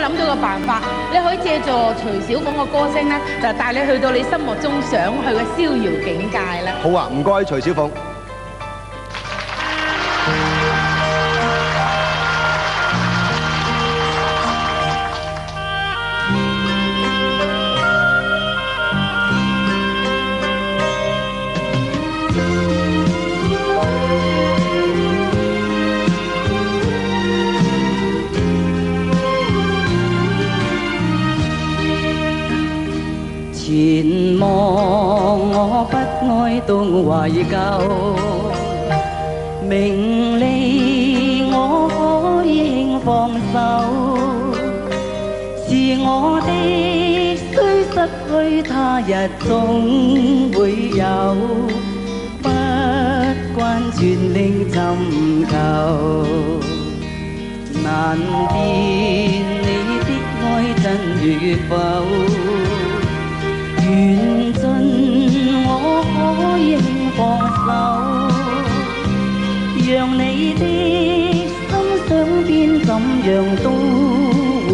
諗到個辦法，你可以借助徐小鳳嘅歌聲咧，就帶你去到你心目中想去嘅逍遙境界啦。好啊，唔該，徐小鳳。前望我不愛動懷舊，名利我可以輕放手，是我的雖失去他日總會有，不慣全力尋求，難辨你的愛真與否。緣盡我可以放手，讓你的心想變怎樣都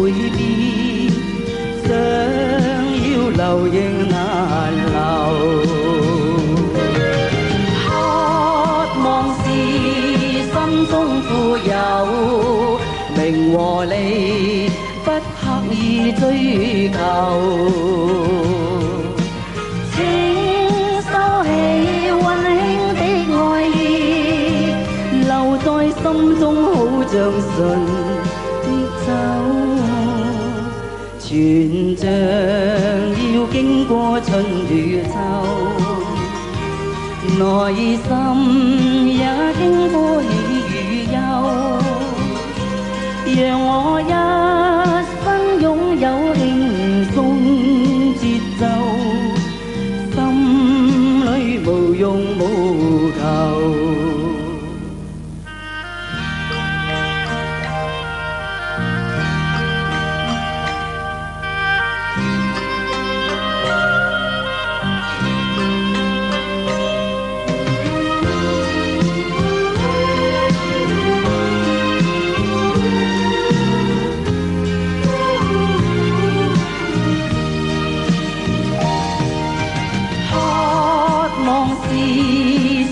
會變，想要留仍難留，渴望是心中富有，名和利不刻意追求。心中好像純的酒，全像要經過春與秋，內心也經過喜與憂，讓我一生擁有輕鬆節奏，心裏無用無求。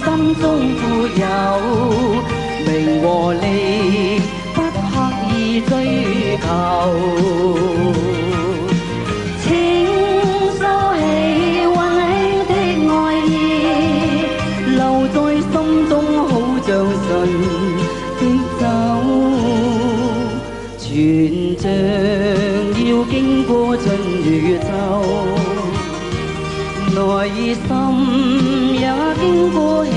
心中富有，名和利不刻意追求，請收起溫馨的愛意，留在心中好像純的酒，全像要經過春與秋，內心也經過喜